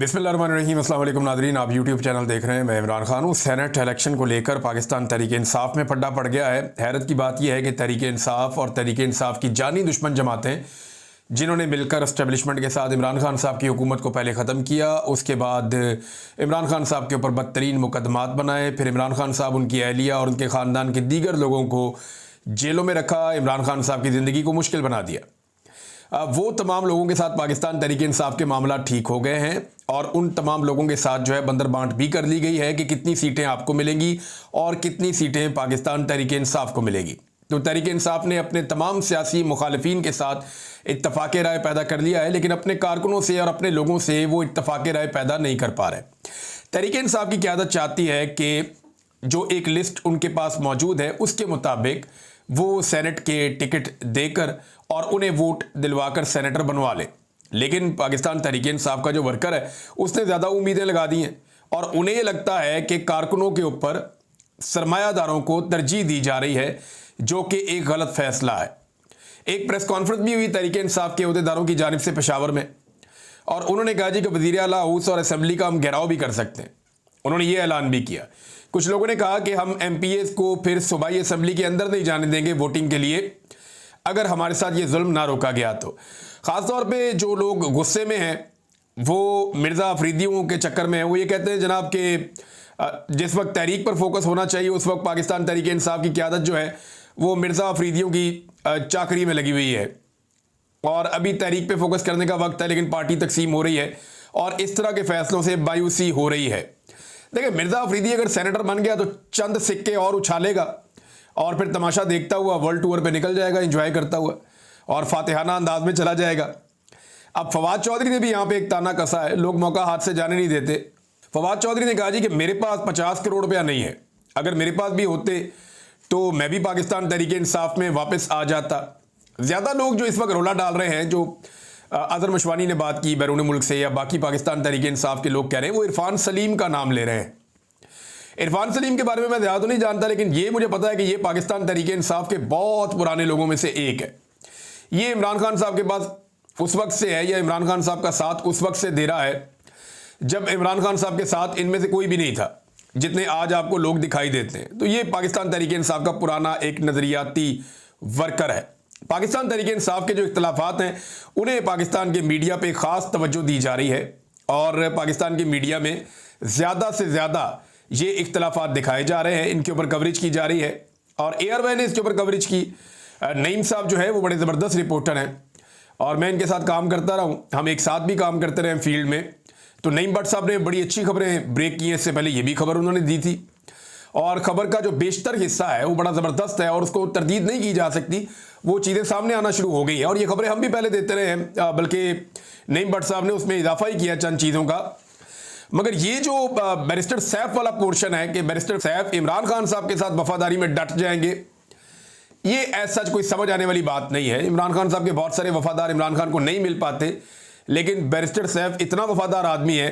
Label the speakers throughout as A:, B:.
A: बिस्मिल्लाहिर्रहमानिर्रहीम। अस्सलाम वालेकुम नादरीन, आप यूट्यूब चैनल देख रहे हैं। मैं इमरान खान हूँ। सेनेट इलेक्शन को लेकर पाकिस्तान तहरीक इंसाफ में पड्डा पड़ गया है। हैरत की बात यह है कि तहरीक इंसाफ और तहरीक इंसाफ की जानी दुश्मन जमातें, जिन्होंने मिलकर इस्टेबलिशमेंट के साथ इमरान खान साहब की हुकूमत को पहले ख़त्म किया, उसके बाद इमरान खान साहब के ऊपर बदतरीन मुकदमात बनाए, फिर इमरान खान साहब, उनकी अहलिया और उनके ख़ानदान के दीगर लोगों को जेलों में रखा, इमरान खान साहब की ज़िंदगी को मुश्किल बना दिया। वो तमाम लोगों के साथ पाकिस्तान तहरीक इंसाफ के मामला ठीक हो गए हैं और उन तमाम लोगों के साथ जो है बंदर बांट भी कर ली गई है कि कितनी सीटें आपको मिलेंगी और कितनी सीटें पाकिस्तान तहरीक इंसाफ को मिलेगी। तो तहरीक इंसाफ ने अपने तमाम सियासी मुखालिफिन के साथ इत्तफाक़ राय पैदा कर लिया है, लेकिन अपने कारकुनों से और अपने लोगों से वो इत्तफाक़ राय पैदा नहीं कर पा रहे। तहरीक इंसाफ की क़यादत चाहती है कि जो एक लिस्ट उनके पास मौजूद है उसके मुताबिक वो सेनेट के टिकट देकर और उन्हें वोट दिलवाकर सेनेटर बनवा ले। लेकिन पाकिस्तान तहरीक इंसाफ का जो वर्कर है उसने ज़्यादा उम्मीदें लगा दी हैं और उन्हें ये लगता है कि कारकुनों के ऊपर सरमायादारों को तरजीह दी जा रही है, जो कि एक गलत फैसला है। एक प्रेस कॉन्फ्रेंस भी हुई तहरीक इंसाफ के अहदेदारों की जानिब से पेशावर में, और उन्होंने कहा जी कि वज़ीर आला हाउस और असम्बली का हम घेराव भी कर सकते हैं। उन्होंने ये ऐलान भी किया। कुछ लोगों ने कहा कि हम MPAs को फिर सूबाई असम्बली के अंदर नहीं जाने देंगे वोटिंग के लिए अगर हमारे साथ ये जुल्म ना रोका गया तो। ख़ासतौर पे जो लोग गुस्से में हैं वो मिर्ज़ा अफरीदियों के चक्कर में हैं। वो ये कहते हैं जनाब कि जिस वक्त तहरीक पर फोकस होना चाहिए उस वक्त पाकिस्तान तहरीक इंसाफ की क़यादत जो है वो मिर्ज़ा अफरीदियों की चाकरी में लगी हुई है और अभी तहरीक पे फोकस करने का वक्त है, लेकिन पार्टी तकसीम हो रही है और इस तरह के फैसलों से मायूसी हो रही है। देखिए, मिर्ज़ा अफरीदी अगर सेनेटर बन गया तो चंद सिक्के और उछालेगा और फिर तमाशा देखता हुआ वर्ल्ड टूर पे निकल जाएगा, एंजॉय करता हुआ, और फातिहाना अंदाज में चला जाएगा। अब फवाद चौधरी ने भी यहाँ पे एक ताना कसा है, लोग मौका हाथ से जाने नहीं देते। फवाद चौधरी ने कहा जी कि मेरे पास 50 करोड़ रुपया नहीं है, अगर मेरे पास भी होते तो मैं भी पाकिस्तान तहरीक इंसाफ में वापस आ जाता। ज़्यादा लोग जो इस वक्त रोला डाल रहे हैं, जो अज़हर मशवानी ने बात की बैरून मुल्क से या बाकी पाकिस्तान तहरीक इंसाफ के लोग कह रहे हैं, वो इरफान सलीम का नाम ले रहे हैं। इरफान सलीम के बारे में मैं ज़्यादा तो नहीं जानता, लेकिन ये मुझे पता है कि ये पाकिस्तान तहरीक इंसाफ के बहुत पुराने लोगों में से एक है। ये इमरान खान साहब के पास उस वक्त से है, या इमरान खान साहब का साथ उस वक्त से दे रहा है जब इमरान खान साहब के साथ इनमें से कोई भी नहीं था, जितने आज आपको लोग दिखाई देते हैं। तो ये पाकिस्तान तहरीक इंसाफ का पुराना एक नज़रियाती वर्कर है। पाकिस्तान तहरीक इंसाफ के जो इख्तलाफात हैं उन्हें पाकिस्तान के मीडिया पे ख़ास तवज्जो दी जा रही है और पाकिस्तान के मीडिया में ज़्यादा से ज़्यादा ये इख्तलाफात दिखाए जा रहे हैं, इनके ऊपर कवरेज की जा रही है। और एयरवे ने इसके ऊपर कवरेज की। नईम साहब जो है वो बड़े ज़बरदस्त रिपोर्टर हैं और मैं इनके साथ काम करता रहा हूँ, हम एक साथ भी काम करते रहे फील्ड में। तो नईम भट्ट साहब ने बड़ी अच्छी खबरें ब्रेक की हैं, इससे पहले ये भी खबर उन्होंने दी थी और ख़बर का जो बेशतर हिस्सा है वो बड़ा ज़बरदस्त है और उसको तरदीद नहीं की जा सकती। वो चीज़ें सामने आना शुरू हो गई हैं और ये खबरें हम भी पहले देते रहे हैं, बल्कि नईम भट्ट साहब ने उसमें इजाफा ही किया चंद चीज़ों का। मगर ये जो बैरिस्टर सैफ वाला पोर्शन है कि बैरिस्टर सैफ इमरान खान साहब के साथ वफादारी में डट जाएंगे, ये ऐसा कोई समझ आने वाली बात नहीं है। इमरान खान साहब के बहुत सारे वफादार इमरान खान को नहीं मिल पाते, लेकिन बैरिस्टर सैफ इतना वफादार आदमी है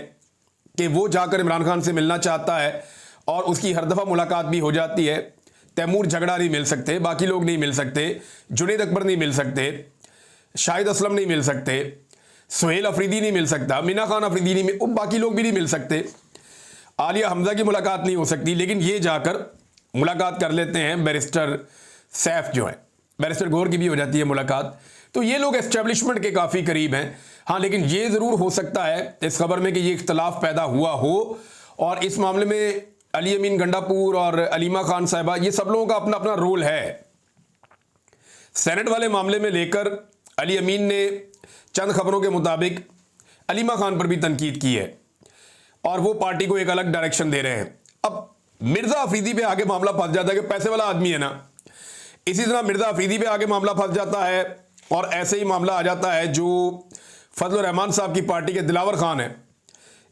A: कि वो जाकर इमरान खान से मिलना चाहता है और उसकी हर दफ़ा मुलाकात भी हो जाती है। तैमूर झगड़ा नहीं मिल सकते, बाकी लोग नहीं मिल सकते, जुनैद अकबर नहीं मिल सकते, शाहिद असलम नहीं मिल सकते, सुहेल अफरीदी नहीं मिल सकता, मीना खान अफरीदी नहीं मिल, बाकी लोग भी नहीं मिल सकते, आलिया हमजा की मुलाकात नहीं हो सकती, लेकिन ये जाकर मुलाकात कर लेते हैं बैरिस्टर सैफ जो है। बैरिस्टर गौर की भी हो जाती है मुलाकात। तो ये लोग एस्टेब्लिशमेंट के काफ़ी करीब हैं। हाँ, लेकिन ये ज़रूर हो सकता है इस खबर में कि ये इख्तलाफ पैदा हुआ हो और इस मामले में अली अमीन गंडापुर और अलीमा खान साहिबा, ये सब लोगों का अपना अपना रोल है। सेनेट वाले मामले में लेकर अली अमीन ने चंद खबरों के मुताबिक अलीमा खान पर भी तनकीद की है और वो पार्टी को एक अलग डायरेक्शन दे रहे हैं। अब मिर्ज़ा अफरीदी पे आगे मामला फंस जाता है कि पैसे वाला आदमी है ना, इसी तरह मिर्ज़ा अफरीदी पे आगे मामला फंस जाता है और ऐसे ही मामला आ जाता है जो फजलुर रहमान साहब की पार्टी के दिलावर खान है।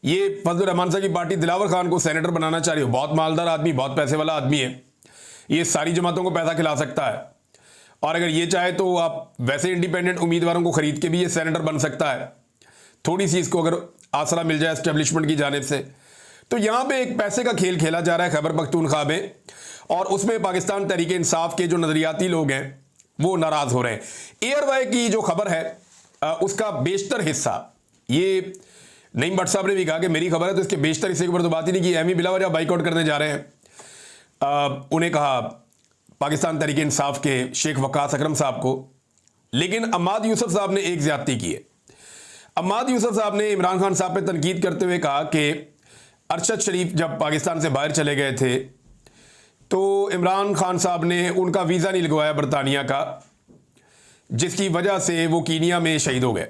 A: ये फजलुर रहमान साहब की पार्टी दिलावर खान को सेनेटर बनाना चाह रही है। बहुत मालदार आदमी, बहुत पैसे वाला आदमी है, ये सारी जमातों को पैसा खिला सकता है और अगर ये चाहे तो आप वैसे इंडिपेंडेंट उम्मीदवारों को खरीद के भी ये सेनेटर बन सकता है, थोड़ी सी इसको अगर आसरा मिल जाए एस्टेब्लिशमेंट की जानिब से। तो यहाँ पे एक पैसे का खेल खेला जा रहा है खैबर पख्तूनख्वा में और उसमें पाकिस्तान तहरीक इंसाफ के जो नज़रियाती लोग हैं वो नाराज़ हो रहे हैं। एयरवे की जो खबर है उसका बेशतर हिस्सा ये नईम भट्ट साहब ने भी कहा कि मेरी खबर है, तो इसके बेशतर हिस्से के ऊपर तो बात ही नहीं की। एमी बिलावजा बाइकआउट करने जा रहे हैं। उन्हें कहा पाकिस्तान तहरीक इंसाफ के शेख वकास अकरम साहब को। लेकिन अम्माद यूसुफ साहब ने एक ज्यादती की है। अम्माद यूसुफ साहब ने इमरान खान साहब पे तनकीद करते हुए कहा कि अरशद शरीफ जब पाकिस्तान से बाहर चले गए थे तो इमरान खान साहब ने उनका वीज़ा नहीं लगवाया बरतानिया का, जिसकी वजह से वो कीनिया में शहीद हो गए।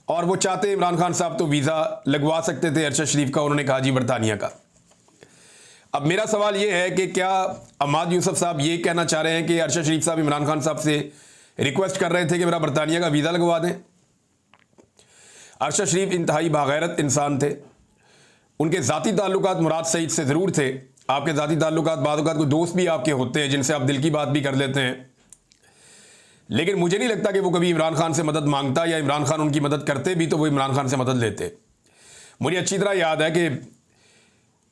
A: और वो चाहते इमरान खान साहब तो वीज़ा लगवा सकते थे अरशद शरीफ का, उन्होंने कहा जी बरतानिया का। अब मेरा सवाल ये है कि क्या अम्माद यूसुफ साहब ये कहना चाह रहे हैं कि अरशद शरीफ साहब इमरान खान साहब से रिक्वेस्ट कर रहे थे कि मेरा बरतानिया का वीज़ा लगवा दें? अरशद शरीफ इंतहाई बागैरत इंसान थे। उनके ज़ाती ताल्लुकात मुराद सईद से ज़रूर थे। आपके ज़ाती ताल्लुकात बाद कोई दोस्त भी आपके होते हैं जिनसे आप दिल की बात भी कर लेते हैं, लेकिन मुझे नहीं लगता कि वो कभी इमरान खान से मदद मांगता, या इमरान खान उनकी मदद करते भी तो वो इमरान खान से मदद लेते। मुझे अच्छी तरह याद है कि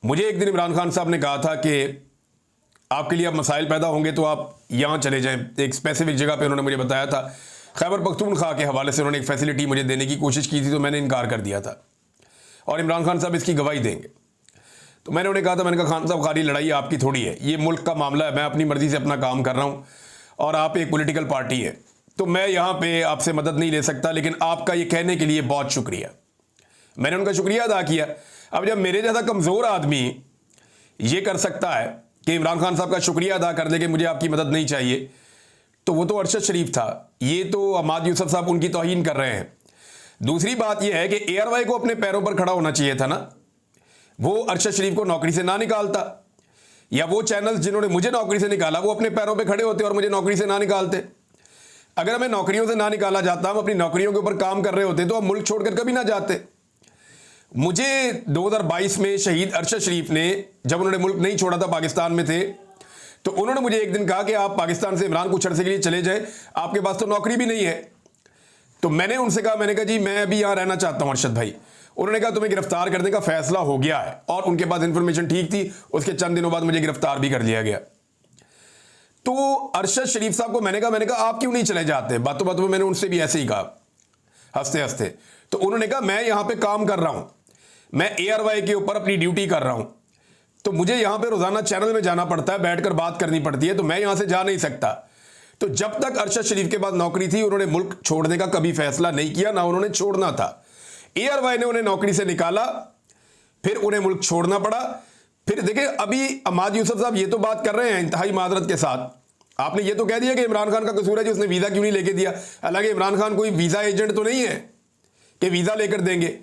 A: मुझे एक दिन इमरान खान साहब ने कहा था कि आपके लिए अब मसाइल पैदा होंगे तो आप यहाँ चले जाएं। एक स्पेसिफिक जगह पे उन्होंने मुझे बताया था। खैबर पख्तूनख्वा के हवाले से उन्होंने एक फैसिलिटी मुझे देने की कोशिश की थी, तो मैंने इनकार कर दिया था और इमरान खान साहब इसकी गवाही देंगे। तो मैंने उन्हें कहा था, मैंने कहा खान साहब खाली लड़ाई आपकी थोड़ी है, ये मुल्क का मामला है, मैं अपनी मर्जी से अपना काम कर रहा हूँ और आप एक पॉलिटिकल पार्टी है, तो मैं यहाँ पे आपसे मदद नहीं ले सकता, लेकिन आपका ये कहने के लिए बहुत शुक्रिया। मैंने उनका शुक्रिया अदा किया। अब जब मेरे जैसा कमज़ोर आदमी ये कर सकता है कि इमरान खान साहब का शुक्रिया अदा कर दे कि मुझे आपकी मदद नहीं चाहिए, तो वो तो अरशद शरीफ था, ये तो अम्माद यूसुफ साहब उनकी तौहीन कर रहे हैं। दूसरी बात यह है कि ARY को अपने पैरों पर खड़ा होना चाहिए था ना, वो अरशद शरीफ को नौकरी से ना निकालता, या वो चैनल्स जिन्होंने मुझे नौकरी से निकाला वो अपने पैरों पे खड़े होते और मुझे नौकरी से ना निकालते। अगर हमें नौकरियों से ना निकाला जाता, हम अपनी नौकरियों के ऊपर काम कर रहे होते, तो हम मुल्क छोड़कर कभी ना जाते। मुझे 2022 में शहीद अरशद शरीफ ने, जब उन्होंने मुल्क नहीं छोड़ा था, पाकिस्तान में थे, तो उन्होंने मुझे एक दिन कहा कि आप पाकिस्तान से इमरान कुछ अरसे के लिए चले जाए, आपके पास तो नौकरी भी नहीं है। तो मैंने उनसे कहा, मैंने कहा जी मैं अभी यहाँ रहना चाहता हूँ अरशद भाई। उन्होंने कहा तुम्हें गिरफ्तार करने का फैसला हो गया है, और उनके पास इंफॉर्मेशन ठीक थी। उसके चंद दिनों बाद मुझे गिरफ्तार भी कर लिया गया। तो अरशद शरीफ साहब को मैंने कहा आप क्यों नहीं चले जाते? बातों बातों में मैंने उनसे भी ऐसे ही कहा, हंसते हंसते। तो उन्होंने कहा मैं यहाँ पे काम कर रहा हूं, मैं ARY के ऊपर अपनी ड्यूटी कर रहा हूं, तो मुझे यहाँ पे रोजाना चैनल में जाना पड़ता है, बैठकर बात करनी पड़ती है, तो मैं यहाँ से जा नहीं सकता। तो जब तक अरशद शरीफ के पास नौकरी थी, उन्होंने मुल्क छोड़ने का कभी फैसला नहीं किया, ना उन्होंने छोड़ना था। ARY ने उन्हें नौकरी से निकाला, फिर उन्हें मुल्क छोड़ना पड़ा। फिर देखिए, अभी अम्माद यूसुफ साहब ये तो बात कर रहे हैं इंतहाई मादरत के साथ, आपने ये तो कह दिया कि इमरान खान का कसूर है जी, उसने वीज़ा क्यों नहीं लेके दिया। हालांकि इमरान खान कोई वीज़ा एजेंट तो नहीं है कि वीज़ा लेकर देंगे।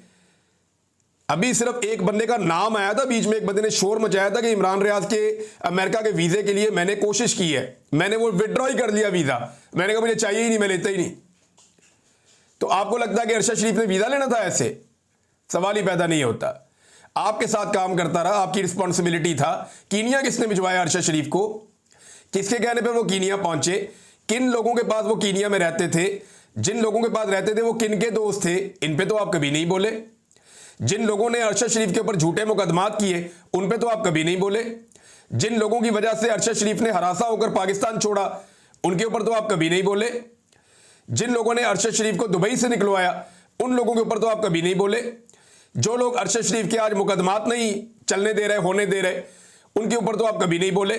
A: अभी सिर्फ एक बंदे का नाम आया था, बीच में एक बंदे ने शोर मचाया था कि इमरान रियाज के अमेरिका के वीज़े के लिए मैंने कोशिश की है, मैंने वो विड्रॉ ही कर लिया वीज़ा। मैंने कहा मुझे चाहिए ही नहीं, मैं लेता ही नहीं। तो आपको लगता है कि अरशद शरीफ ने वीज़ा लेना था? ऐसे सवाल ही पैदा नहीं होता। आपके साथ काम करता रहा, आपकी रिस्पॉन्सिबिलिटी था। कीनिया किसने भिजवाया अरशद शरीफ को? किसके कहने पर वो कीनिया पहुंचे? किन लोगों के पास वो कीनिया में रहते थे? जिन लोगों के पास रहते थे वो किन के दोस्त थे? इन पे तो आप कभी नहीं बोले। जिन लोगों ने अरशद शरीफ के ऊपर झूठे मुकदमात किए, उन पे तो आप कभी नहीं बोले। जिन लोगों की वजह से अरशद शरीफ ने हरासा होकर पाकिस्तान छोड़ा, उनके ऊपर तो आप कभी नहीं बोले। जिन लोगों ने अरशद शरीफ को दुबई से निकलवाया, उन लोगों के ऊपर तो आप कभी नहीं बोले। जो लोग अरशद शरीफ के आज मुकदमात नहीं चलने दे रहे, होने दे रहे, उनके ऊपर तो आप कभी नहीं बोले।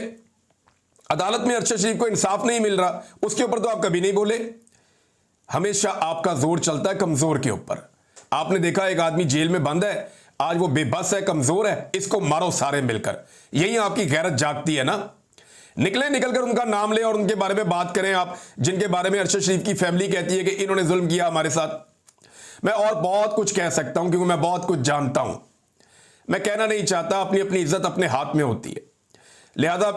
A: अदालत में अरशद शरीफ को इंसाफ नहीं मिल रहा, उसके ऊपर तो आप कभी नहीं बोले। हमेशा आपका जोर चलता है कमजोर के ऊपर। आपने देखा एक आदमी जेल में बंद है, आज वो बेबस है, कमजोर है, इसको मारो सारे मिलकर। यही आपकी गैरत जागती है ना। निकलकर उनका नाम लें और उनके बारे में बात करें आप, जिनके बारे में अरशद शरीफ की फैमिली कहती है कि इन्होंने जुल्म किया हमारे साथ। मैं और बहुत कुछ कह सकता हूं क्योंकि मैं बहुत कुछ जानता हूं। मैं कहना नहीं चाहता, अपनी अपनी इज्जत अपने हाथ में होती है। लिहाजा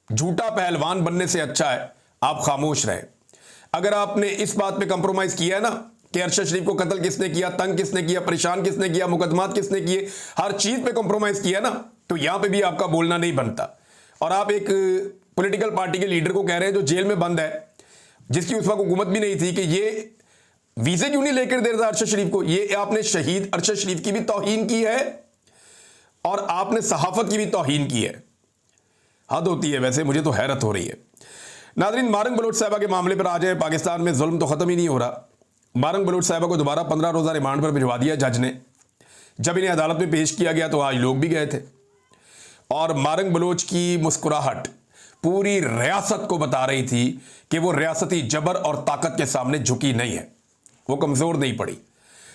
A: झूठा पहलवान बनने से अच्छा है आप खामोश रहें। अगर आपने इस बात पे कंप्रोमाइज किया है ना कि अरशद शरीफ को कत्ल किसने किया, तंग किसने किया, परेशान किसने किया, मुकदमात किसने किए, हर चीज पे कंप्रोमाइज किया ना, तो यहां पे भी आपका बोलना नहीं बनता। और आप एक पॉलिटिकल पार्टी के लीडर को कह रहे हैं जो जेल में बंद है, जिसकी उस वक्त हुकूमत भी नहीं थी, कि ये वीजे क्यों नहीं लेकर दे रहा अरशद शरीफ को। ये आपने शहीद अरशद शरीफ की भी तौहीन की है और आपने सहाफत की भी तौहीन की है। हद होती है वैसे, मुझे तो हैरत हो रही है। नाज़रीन, मारंग बलोच साहिबा के मामले पर आ जाए। पाकिस्तान में जुल्म तो ख़त्म ही नहीं हो रहा। मारंग बलोच साहिबा को दोबारा 15 रोज़ा रिमांड पर भिजवा दिया जज ने। जब इन्हें अदालत में पेश किया गया तो आज लोग भी गए थे, और मारंग बलोच की मुस्कुराहट पूरी रियासत को बता रही थी कि वो रियासती जबर और ताकत के सामने झुकी नहीं है, वो कमज़ोर नहीं पड़ी।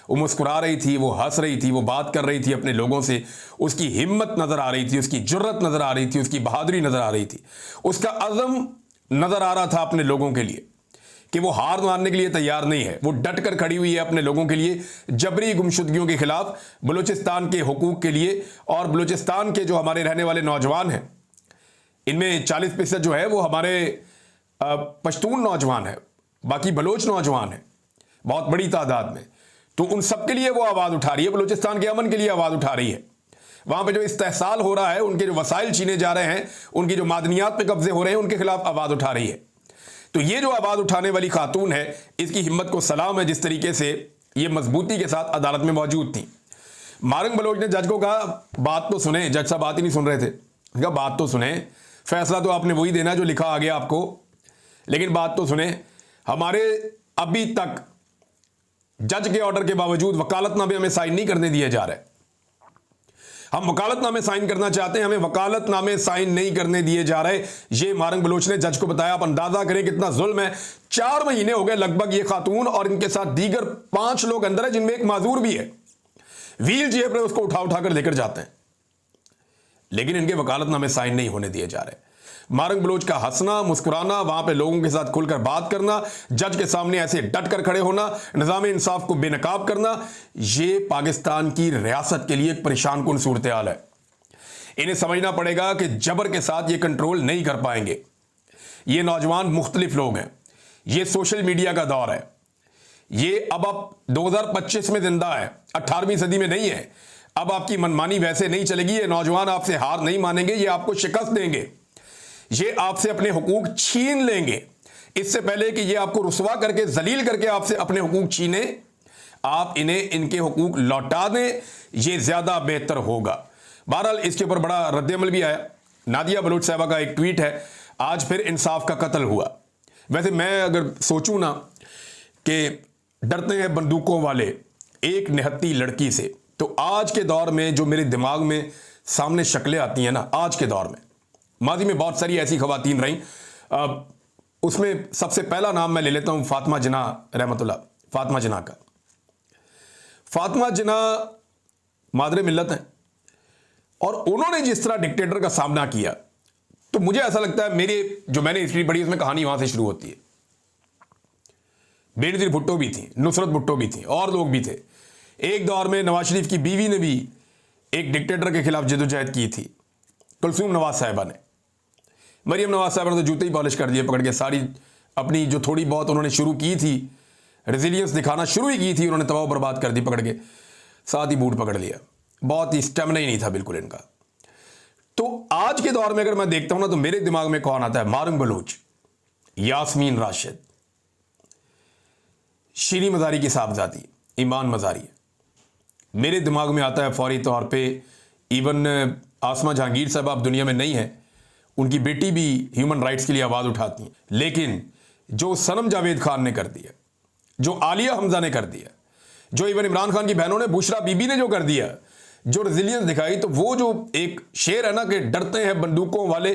A: वो मुस्कुरा रही थी, वो हंस रही थी, वो बात कर रही थी अपने लोगों से, उसकी हिम्मत नज़र आ रही थी, उसकी जुर्रत नज़र आ रही थी, उसकी बहादुरी नज़र आ रही थी, उसका अज़म नज़र आ रहा था अपने लोगों के लिए कि वो हार मानने के लिए तैयार नहीं है। वो डट कर खड़ी हुई है अपने लोगों के लिए, जबरी गुमशुदगियों के खिलाफ, बलूचिस्तान के हुकूक के लिए। और बलूचिस्तान के जो हमारे रहने वाले नौजवान हैं, इनमें 40% जो है वो हमारे पश्तून नौजवान है, बाकी बलोच नौजवान है बहुत बड़ी तादाद में। तो उन सबके लिए वो आवाज़ उठा रही है, बलूचिस्तान के अमन के लिए आवाज़ उठा रही है। वहाँ पे जो इस्तेहसाल हो रहा है, उनके जो वसाइल छीने जा रहे हैं, उनकी जो मादनियात पे कब्जे हो रहे हैं, उनके खिलाफ आवाज़ उठा रही है। तो ये जो आवाज़ उठाने वाली खातून है, इसकी हिम्मत को सलाम है, जिस तरीके से ये मजबूती के साथ अदालत में मौजूद थी। मारंग बलोच ने जज को कहा, बात तो सुने। जज साहब बात ही नहीं सुन रहे थे। कहा बात तो सुने, फैसला तो आपने वही देना जो लिखा आ गया आपको, लेकिन बात तो सुने। हमारे अभी तक जज के ऑर्डर के बावजूद वकालतनामे हमें साइन नहीं करने दिए जा रहे। हम वकालतनामे साइन करना चाहते हैं, हमें वकालतनामे साइन नहीं करने दिए जा रहे। ये मारंग बलोच ने जज को बताया। आप अंदाजा करें कितना जुल्म है। 4 महीने हो गए लगभग ये खातून और इनके साथ दीगर 5 लोग अंदर है, जिनमें एक माजूर भी है। व्हील चेयर पर उसको उठा उठा कर लेकर जाते हैं, लेकिन इनके वकालतनामे साइन नहीं होने दिए जा रहे। मारंग बलोच का हंसना, मुस्कुराना, वहां पे लोगों के साथ खुलकर बात करना, जज के सामने ऐसे डट कर खड़े होना, निज़ाम इंसाफ को बेनकाब करना, ये पाकिस्तान की रियासत के लिए एक परेशान कुन सूरत हाल है। इन्हें समझना पड़ेगा कि जबर के साथ ये कंट्रोल नहीं कर पाएंगे। ये नौजवान मुख्तलिफ लोग हैं, ये सोशल मीडिया का दौर है, ये अब आप 2025 में जिंदा है, 18वीं सदी में नहीं है। अब आपकी मनमानी वैसे नहीं चलेगी। ये नौजवान आपसे हार नहीं मानेंगे, ये आपको शिकस्त देंगे, ये आपसे अपने हुकूक छीन लेंगे। इससे पहले कि ये आपको रुसवा करके, जलील करके आपसे अपने हुकूक छीने, आप इन्हें इनके हुकूक लौटा दें, ये ज्यादा बेहतर होगा। बहरहाल इसके ऊपर बड़ा रद्दअमल भी आया। नादिया बलोच साहबा का एक ट्वीट है, आज फिर इंसाफ का कत्ल हुआ। वैसे मैं अगर सोचूं ना कि डरते हैं बंदूकों वाले एक निहत्ती लड़की से, तो आज के दौर में जो मेरे दिमाग में सामने शक्लें आती हैं ना, आज के दौर में, माजी में बहुत सारी ऐसी खवातीन रहीं, उसमें सबसे पहला नाम मैं ले लेता हूं फातिमा जिन्ना रहमतुल्लाह, फातिमा जिन्ना का। फातिमा जिन्ना मादरे मिल्लत हैं, और उन्होंने जिस तरह डिक्टेटर का सामना किया, तो मुझे ऐसा लगता है, मैंने हिस्ट्री पढ़ी उसमें कहानी वहां से शुरू होती है। बेनज़ीर भुट्टो भी थी, नुसरत भुट्टो भी थी, और लोग भी थे। एक दौर में नवाज शरीफ की बीवी ने भी एक डिक्टेटर के खिलाफ जदोजहद की थी, कुलसूम नवाज साहिबा ने। मरियम नवाज साहिबा ने तो जूते ही पॉलिश कर दिए पकड़ के। सारी अपनी जो थोड़ी बहुत उन्होंने शुरू की थी, रेजिलियंस दिखाना शुरू ही की थी, उन्होंने तबाह बर्बाद कर दी पकड़ के, साथ ही बूट पकड़ लिया। बहुत ही स्टेमिना ही नहीं था बिल्कुल इनका। तो आज के दौर में अगर मैं देखता हूं ना, तो मेरे दिमाग में कौन आता है? मारंग बलोच, यास्मीन राशिद, शीरी मजारी की साहबजादी ईमान मजारी। मेरे दिमाग में आता है फौरी तौर पे इवन आसमा जहांगीर साहब अब दुनिया में नहीं है, उनकी बेटी भी ह्यूमन राइट्स के लिए आवाज़ उठाती हैं। लेकिन जो सनम जावेद खान ने कर दिया, जो आलिया हमजा ने कर दिया, जो इवन इमरान खान की बहनों ने, बुशरा बीबी ने जो कर दिया, जो रेजिलियंस दिखाई, तो वो जो एक शेर है ना कि डरते हैं बंदूकों वाले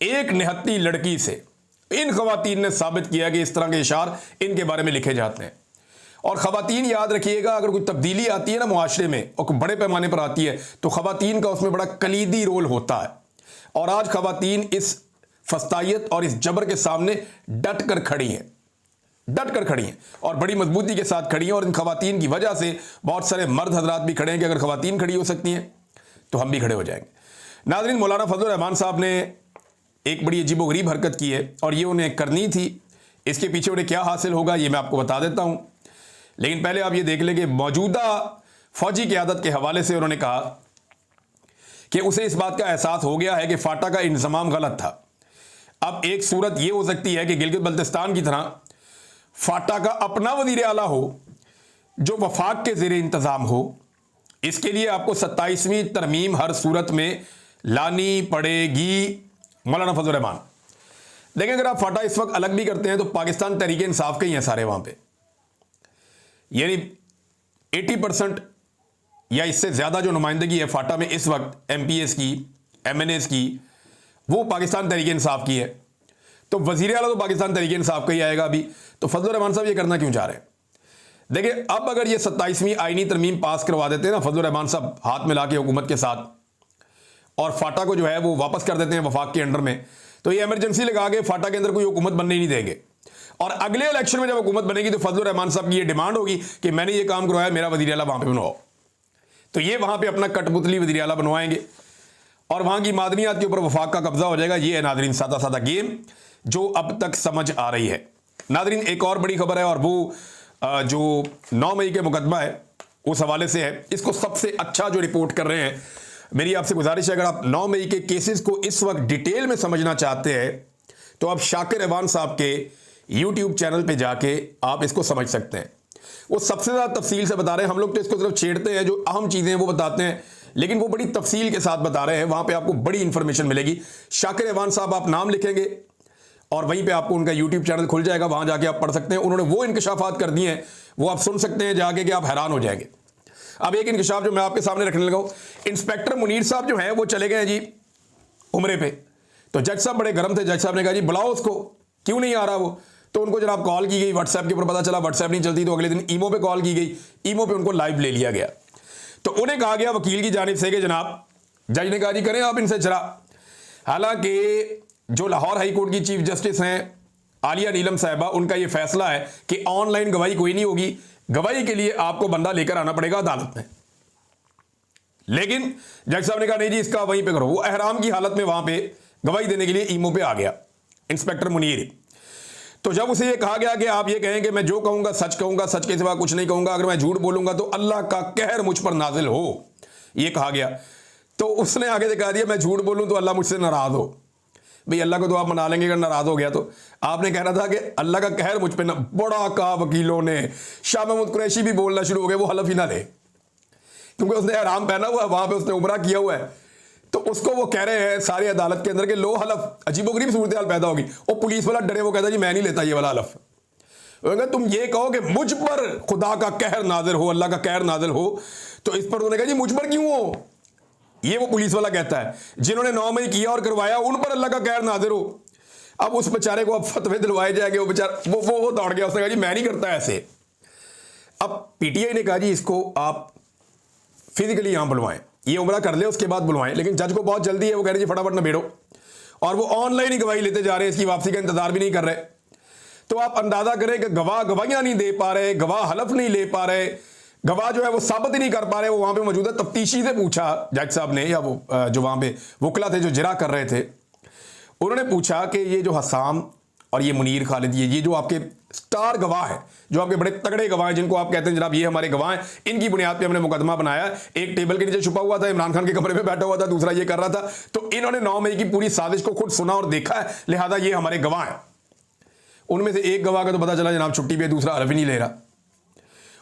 A: एक निहत्ती लड़की से, इन खवातीन ने साबित किया कि इस तरह के इशार इनके बारे में लिखे जाते हैं। और खवातीन याद रखिएगा, अगर कोई तब्दीली आती है ना मुआशरे में और बड़े पैमाने पर आती है, तो खवातीन का उसमें बड़ा कलीदी रोल होता है। और आज खवातीन इस फस्तायत और इस जबर के सामने डट कर खड़ी हैं और बड़ी मजबूती के साथ खड़ी हैं। और इन खवातीन की वजह से बहुत सारे मर्द हजरात भी खड़े हैं कि अगर खवातीन खड़ी हो सकती हैं तो हम भी खड़े हो जाएंगे। नाज़रीन, मौलाना फजलुर रहमान साहब ने एक बड़ी अजीबोगरीब हरकत की है और ये उन्हें करनी थी। इसके पीछे उन्हें क्या हासिल होगा ये मैं आपको बता देता हूं, लेकिन पहले आप ये देख लें कि मौजूदा फौजी क़यादत के हवाले से उन्होंने कहा कि उसे इस बात का एहसास हो गया है कि फाटा का इंतज़ाम गलत था। अब एक सूरत यह हो सकती है कि गिलगित बल्तिस्तान की तरह फाटा का अपना वज़ीर आला हो जो वफाक के ज़ेरे इंतज़ाम हो। इसके लिए आपको 27वीं तरमीम हर सूरत में लानी पड़ेगी। मौलाना फजल रहमान, लेकिन अगर आप फाटा इस वक्त अलग भी करते हैं तो पाकिस्तान तहरीक इंसाफ के ही हैं सारे वहां पे, यानी 80% या इससे ज़्यादा जो नुमाइंदगी है फाटा में इस वक्त MPS की, MNAs की, वो पाकिस्तान तहरीक इंसाफ की है। तो वज़ीर आला तो पाकिस्तान तहरीक इंसाफ का ही आएगा अभी। तो फजलुर रहमान साहब ये करना क्यों चाह रहे हैं? देखिए, अब अगर ये 27वीं आईनी तरमीम पास करवा देते हैं ना फजलुर रहमान साहब हाथ मिला के हुकूमत के साथ, और फाटा को जो है वो वापस कर देते हैं वफाक के अंडर में, तो ये इमरजेंसी लगा के फाटा के अंदर कोई हुकूमत बनने नहीं देंगे। और अगले इलेक्शन में जब हुकूमत बनेगी तो फजलुर रहमान साहब की ये डिमांड होगी कि मैंने ये काम करवाया, मेरा वज़ीर आला वहां पे बनवाओ। तो ये वहां पे अपना कठपुतली वज़ीर आला बनवाएंगे और वहां की मादनियात के ऊपर वफाक का कब्जा हो जाएगा। ये है नादरीन सादा सादा गेम जो अब तक समझ आ रही है। नादरीन, एक और बड़ी खबर है, और वो जो 9 मई के मुकदमा है उस हवाले से है। इसको सबसे अच्छा जो रिपोर्ट कर रहे हैं, मेरी आपसे गुजारिश है, अगर आप 9 मई के केसेस को इस वक्त डिटेल में समझना चाहते हैं तो आप शाकिर अवान साहब के YouTube चैनल पे जाके आप इसको समझ सकते हैं। वो सबसे ज़्यादा तफसील से बता रहे हैं। हम लोग तो इसको सिर्फ छेड़ते हैं, जो अहम चीज़ें हैं वो बताते हैं, लेकिन वो बड़ी तफसील के साथ बता रहे हैं। वहाँ पे आपको बड़ी इंफॉर्मेशन मिलेगी। शाकिर अवान साहब आप नाम लिखेंगे और वहीं पे आपको उनका YouTube चैनल खुल जाएगा, वहाँ जाके आप पढ़ सकते हैं। उन्होंने वो इंकशाफात कर दिए हैं, वो आप सुन सकते हैं जाके, कि आप हैरान हो जाएंगे। अब एक इंकशाफ जो मैं आपके सामने रखने लगा हूँ, इंस्पेक्टर मुनीर साहब जो हैं वो चले गए जी उम्रे पे। तो जज साहब बड़े गर्म थे। जज साहब ने कहा जी बुलाओ उसको, क्यों नहीं आ रहा वो? तो उनको जनाब कॉल की गई, व्हाट्सएप के ऊपर पता चला व्हाट्सएप नहीं चलती, तो अगले दिन ईमो पे कॉल की गई, ईमो पे उनको लाइव ले लिया गया। तो उन्हें कहा गया वकील की जानिब से कि जनाब, जज ने कहा जी करें आप इनसे जरा। हालांकि जो लाहौर हाई कोर्ट की चीफ जस्टिस हैं आलिया नीलम साहिबा, उनका यह फैसला है कि ऑनलाइन गवाही कोई नहीं होगी, गवाही के लिए आपको बंदा लेकर आना पड़ेगा अदालत में। लेकिन जज साहब ने कहा नहीं जी इसका वहीं पे करो। वो अहराम की हालत में वहां पे गवाही देने के लिए ईमो पे आ गया इंस्पेक्टर मुनीर। तो जब उसे ये कहा गया कि आप ये कहें कि मैं जो कहूंगा सच कहूंगा, सच के सिवा कुछ नहीं कहूंगा, अगर मैं झूठ बोलूंगा तो अल्लाह का कहर मुझ पर नाजिल हो, ये कहा गया। तो उसने आगे से कहा दिया मैं झूठ बोलूं तो अल्लाह मुझसे नाराज हो। भाई अल्लाह को तो आप मना लेंगे, अगर नाराज हो गया तो। आपने कहना था कि अल्लाह का कहर मुझ पर न। बड़ा कहा वकीलों ने, शाह महमूद कुरैशी भी बोलना शुरू हो गए, वो हलफ ही ना ले, क्योंकि उसने हराम पहना हुआ है, वहां पे उसने उमरा किया हुआ है। तो उसको वो कह रहे हैं सारी अदालत के अंदर कि लो हलफ। अजीबोगरीब सूरत हाल पैदा होगी। वो पुलिस वाला डरे, वो कहता जी मैं नहीं लेता ये वाला हलफ। तुम ये कहो कि मुझ पर खुदा का कहर नाजिल हो, अल्लाह का कहर नाजिल हो, तो इस पर उन्होंने कहा जी मुझ पर क्यों हो? ये वो पुलिस वाला कहता है जिन्होंने 9 मई किया और करवाया उन पर अल्लाह का कहर नाजिल हो। अब उस बेचारे को अब फतवे दिलवाए जाएंगे। वो बेचारा वो दौड़ गया, उसने कहा जी मैं नहीं करता ऐसे। अब पीटीआई ने कहा जी इसको आप फिजिकली यहां बुलवाएं, ये उम्रा कर ले उसके बाद बुलवाएं। लेकिन जज को बहुत जल्दी है, वो कह रहे जी फटाफट ना बैठो, और वो ऑनलाइन ही गवाही लेते जा रहे हैं, इसकी वापसी का इंतजार भी नहीं कर रहे। तो आप अंदाजा करें कि गवाह गवाहियां नहीं दे पा रहे, गवाह हलफ नहीं ले पा रहे, गवाह जो है वो साबित ही नहीं कर पा रहे। वो वहां पे मौजूद है। तफ्तीशी से पूछा जज साहब ने, या वो जो वहां पे वकला थे जो जिरा कर रहे थे, उन्होंने पूछा कि ये जो हसाम और ये मुनीर खालिद, ये जो आपके स्टार गवाह है, जो आपके बड़े तगड़े गवाह हैं, जिनको आप कहते हैं जनाब ये हमारे गवाह हैं, इनकी बुनियाद पे हमने मुकदमा बनाया। एक टेबल के नीचे छुपा हुआ था, इमरान खान के कमरे में बैठा हुआ था, दूसरा ये कर रहा था। तो इन्होंने 9 मई की पूरी साजिश को खुद सुना और देखा है, लिहाजा ये हमारे गवाह हैं। उनमें से एक गवाह का तो पता चला जनाब छुट्टी पे, दूसरा हलफ ही नहीं ले रहा,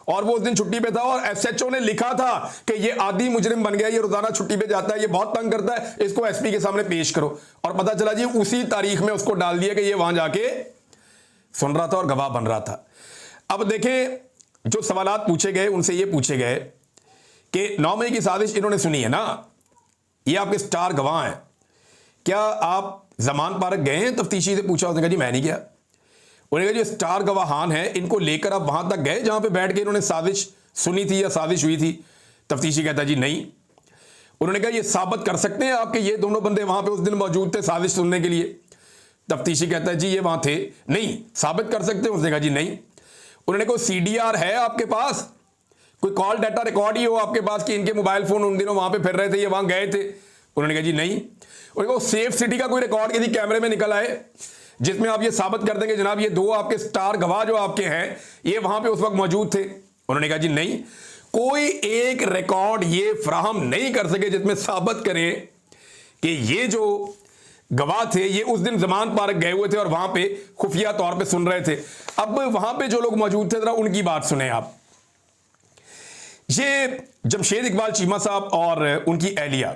A: और वो उस दिन छुट्टी पे था। और एसएचओ ने लिखा था कि ये आदी मुजरिम बन गया, ये रोजाना छुट्टी पे जाता है, ये बहुत तंग करता है, इसको एसपी के सामने पेश करो। और पता चला जी उसी तारीख में उसको डाल दिया कि ये वहां जाके सुन रहा था और गवाह बन रहा था। अब देखें जो सवालात पूछे गए उनसे ये पूछे गए कि 9 मई की साजिश इन्होंने सुनी है ना, ये आपके स्टार गवाह हैं, क्या आप जमान पार्क गए हैं? तफ्तीशी से पूछा, उसने कहा जी मैं नहीं गया। उन्होंने कहा जी स्टार गवाहान है, इनको लेकर आप वहां तक गए जहां पे बैठ के इन्होंने साजिश सुनी थी या साजिश हुई थी? तफ्तीशी कहता जी नहीं। उन्होंने कहा ये साबित कर सकते हैं आपके ये दोनों बंदे वहां पे उस दिन मौजूद थे साजिश सुनने के लिए? तफ्तीशी कहता है जी ये वहां थे। नहीं, साबित कर सकते हैं? उसने कहा जी नहीं। उन्होंने कहा सीडीआर है आपके पास, कोई कॉल डाटा रिकॉर्ड ही हो आपके पास कि इनके मोबाइल फोन उन दिनों वहां पे फिर रहे थे, ये वहां गए थे? उन्होंने कहा जी नहीं। उन्होंने कहा सेफ सिटी का कोई रिकॉर्ड किसी कैमरे में निकल आए जिसमें आप ये साबित कर देंगे जनाब ये दो आपके स्टार गवाह जो आपके हैं ये वहां पे उस वक्त मौजूद थे? उन्होंने कहा जी नहीं, कोई एक रिकॉर्ड ये फ्राहम नहीं कर सके जिसमें साबित करें कि ये जो गवाह थे ये उस दिन जमान पार्क गए हुए थे और वहां पे खुफिया तौर पे सुन रहे थे। अब वहां पे जो लोग मौजूद थे जरा उनकी बात सुने आप। ये जमशेद इकबाल चीमा साहब और उनकी एहलिया,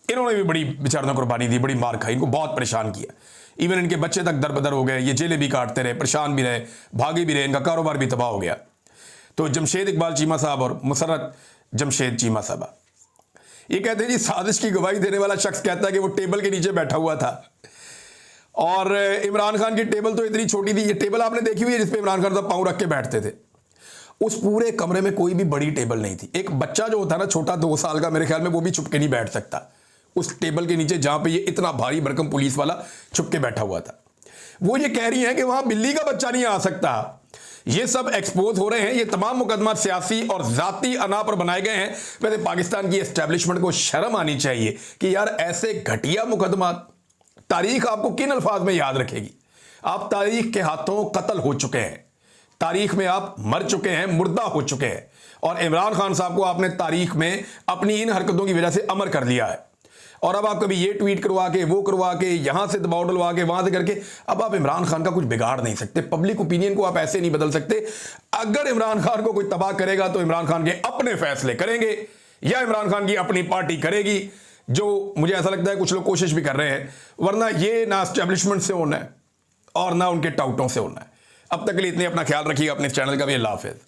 A: इन्होंने भी बड़ी बेचारों कुर्बानी दी, बड़ी मार खाई, इनको बहुत परेशान किया। इवन इनके बच्चे तक दरबदर हो गए, ये जेलें भी काटते रहे, परेशान भी रहे, भागे भी रहे, इनका कारोबार भी तबाह हो गया। तो जमशेद इकबाल चीमा साहब और मुसर्रत जमशेद चीमा साहबा। ये कहते हैं जी साजिश की गवाही देने वाला शख्स कहता है कि वो टेबल के नीचे बैठा हुआ था और इमरान खान की टेबल तो इतनी छोटी थी, ये टेबल आपने देखी हुई है जिस पे इमरान खान साहब पाँव रख के बैठते थे। उस पूरे कमरे में कोई भी बड़ी टेबल नहीं थी। एक बच्चा जो होता है ना छोटा 2 साल का, मेरे ख्याल में वो भी छुप के नहीं बैठ सकता उस टेबल के नीचे जहां पे ये इतना भारी भरकम पुलिस वाला छुप के बैठा हुआ था। वो ये कह रही हैं कि वहां बिल्ली का बच्चा नहीं आ सकता। ये सब एक्सपोज हो रहे हैं। ये तमाम मुकदमा सियासी और जाती अना पर बनाए गए हैं। वैसे पाकिस्तान की एस्टेब्लिशमेंट को शर्म आनी चाहिए कि यार ऐसे घटिया मुकदमा, तारीख आपको किन अल्फाज में याद रखेगी? आप तारीख के हाथों कत्ल हो चुके हैं, तारीख में आप मर चुके हैं, मुर्दा हो चुके हैं। और इमरान खान साहब को आपने तारीख में अपनी इन हरकतों की वजह से अमर कर लिया है। और अब आप कभी ये ट्वीट करवा के, वो करवा के, यहां से दबाव डलवा के, वहां से करके, अब आप इमरान खान का कुछ बिगाड़ नहीं सकते। पब्लिक ओपिनियन को आप ऐसे नहीं बदल सकते। अगर इमरान खान को कोई तबाह करेगा तो इमरान खान के अपने फैसले करेंगे या इमरान खान की अपनी पार्टी करेगी, जो मुझे ऐसा लगता है कुछ लोग कोशिश भी कर रहे हैं। वरना ये ना एस्टेब्लिशमेंट से होना है और ना उनके टाउटों से होना है। अब तक के लिए इतने, अपना ख्याल रखिएगा, अपने चैनल का भी। अल्लाह हाफिज़।